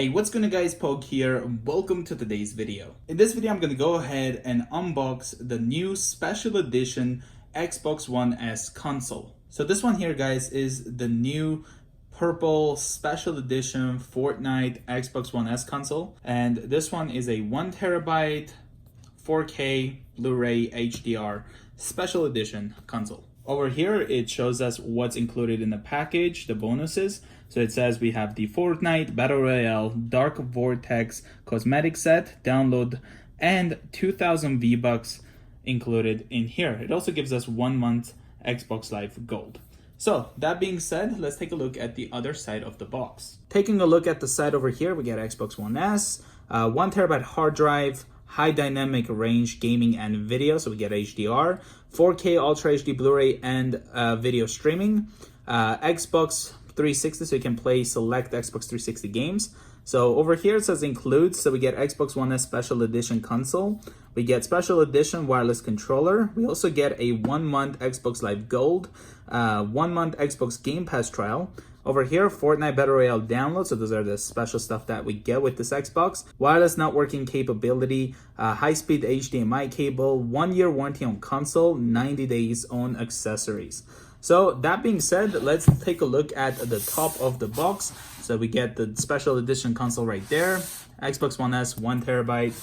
Hey, what's going on guys, Pog here. Welcome to today's video. In this video, I'm going to go ahead and unbox the new special edition Xbox One S console. So this one here, guys, is the new purple special edition Fortnite Xbox One S console. And this one is a 1TB 4K Blu-ray HDR special edition console. Over here, it shows us what's included in the package, the bonuses. So it says we have the Fortnite Battle Royale Dark Vortex cosmetic set, download, and 2,000 V-Bucks included in here. It also gives us 1 month Xbox Live Gold. So that being said, let's take a look at the other side of the box. Taking a look at the side over here, we get Xbox One S, 1TB hard drive, high dynamic range gaming and video, so we get HDR, 4K Ultra HD Blu-ray and video streaming, Xbox 360, so you can play select Xbox 360 games. So over here it says includes, so we get Xbox One S Special Edition console, we get Special Edition wireless controller, we also get a 1 month Xbox Live Gold, 1 month Xbox Game Pass trial. Over here, Fortnite Battle Royale download, so those are the special stuff that we get with this Xbox. Wireless networking capability, high-speed HDMI cable, 1 year warranty on console, 90 days on accessories. So that being said, let's take a look at the top of the box. So we get the special edition console right there, Xbox One S, 1TB.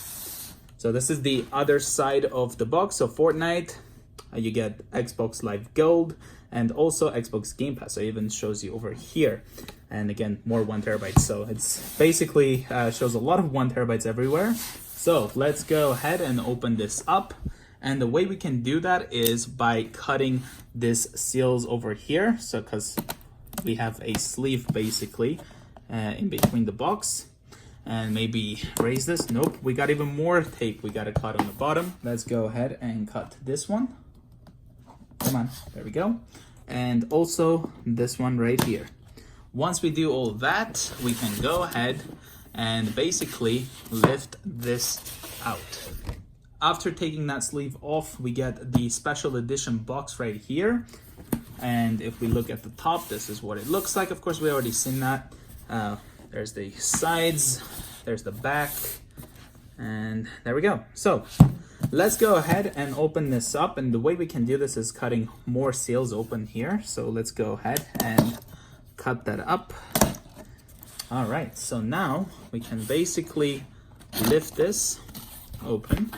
So this is the other side of the box. So Fortnite, you get Xbox Live Gold, and also Xbox Game Pass. So it even shows you over here. And again, more 1TB. So it's basically shows a lot of 1TB everywhere. So let's go ahead and open this up. And the way we can do that is by cutting this seals over here. So because we have a sleeve basically in between the box. And maybe raise this. Nope, we got even more tape we got to cut on the bottom. Let's go ahead and cut this one. Come on, there we go. And also this one right here. Once we do all that, we can go ahead and basically lift this out. After taking that sleeve off, we get the special edition box right here. And if we look at the top, this is what it looks like. Of course, we already seen that. There's the sides, there's the back, and there we go. So let's go ahead and open this up, and the way we can do this is cutting more seals open here. So let's go ahead and cut that up. All right, so now we can basically lift this open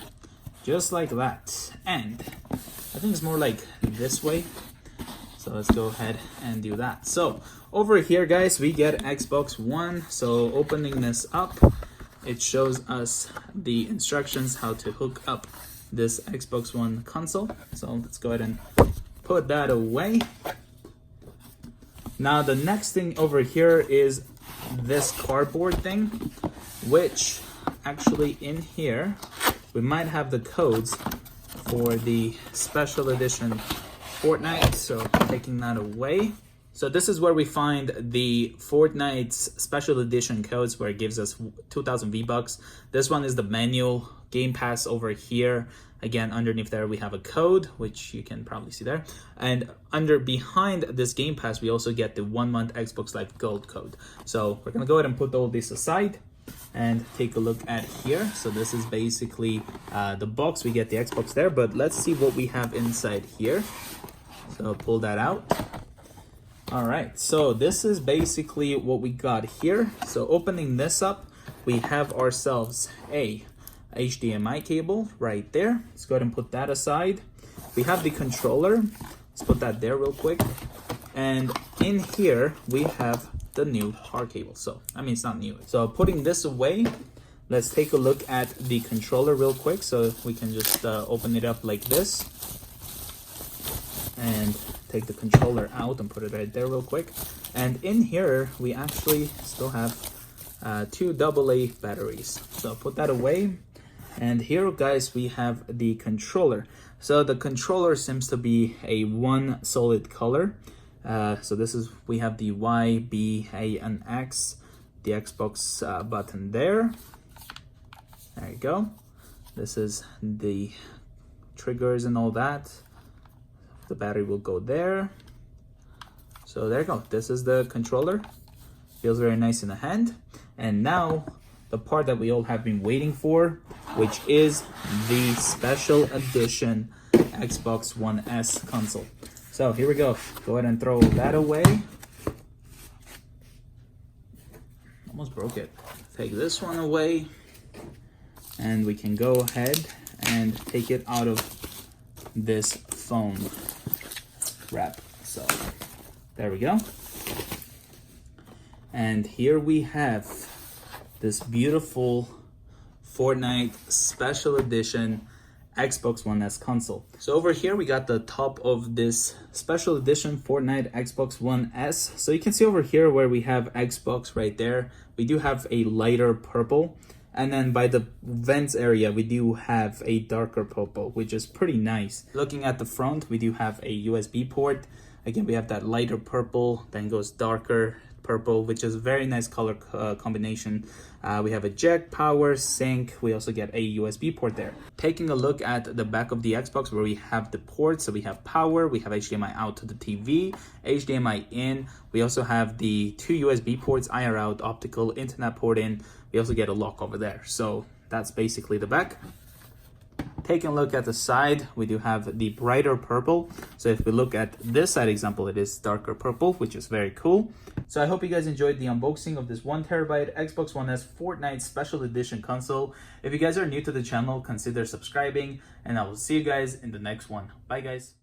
just like that. And I think it's more like this way. So let's go ahead and do that. So over here, guys, we get Xbox One. So opening this up, it shows us the instructions how to hook up this Xbox One console. So let's go ahead and put that away. Now the next thing over here is this cardboard thing, which actually in here we might have the codes for the special edition Fortnite. So taking that away. So this is where we find the Fortnite's special edition codes, where it gives us 2,000 V-Bucks. This one is the manual Game Pass over here. Again, underneath there we have a code, which you can probably see there. And behind this Game Pass, we also get the 1 month Xbox Live Gold code. So we're gonna go ahead and put all this aside and take a look at here. So this is basically the box. We get the Xbox there, but let's see what we have inside here. So pull that out. All right, so this is basically what we got here. So opening this up, we have ourselves a HDMI cable right there. Let's go ahead and put that aside. We have the controller. Let's put that there real quick. And in here, we have the new hard cable. So, I mean, it's not new. So putting this away, let's take a look at the controller real quick. So we can just open it up like this. And take the controller out and put it right there real quick. And in here, we actually still have 2 AA batteries. So put that away. And here, guys, we have the controller. So the controller seems to be a one solid color. So this is, we have the Y, B, A, and X, the Xbox button there. There you go. This is the triggers and all that. The battery will go there. So there you go. This is the controller. Feels very nice in the hand. And now the part that we all have been waiting for, which is the special edition Xbox One S console. So here we go. Go ahead and throw that away. Almost broke it. Take this one away, and we can go ahead and take it out of this foam wrap. So there we go. And here we have this beautiful Fortnite special edition Xbox One S console. So over here we got the top of this special edition Fortnite Xbox One S. So you can see over here where we have Xbox right there, we do have a lighter purple, and then by the vents area we do have a darker purple, which is pretty nice. Looking at the front, we do have a USB port. Again, we have that lighter purple, then goes darker purple, which is a very nice color combination. We have a jack, power, sync. We also get a USB port there. Taking a look at the back of the Xbox where we have the ports, so we have power, we have HDMI out to the TV, HDMI in. We also have the 2 USB ports, IR out, optical, internet port in. We also get a lock over there. So that's basically the back. Taking a look at the side, we do have the brighter purple. So if we look at this side example, it is darker purple, which is very cool. So I hope you guys enjoyed the unboxing of this 1TB Xbox One S Fortnite Special Edition console. If you guys are new to the channel, consider subscribing, and I will see you guys in the next one. Bye guys.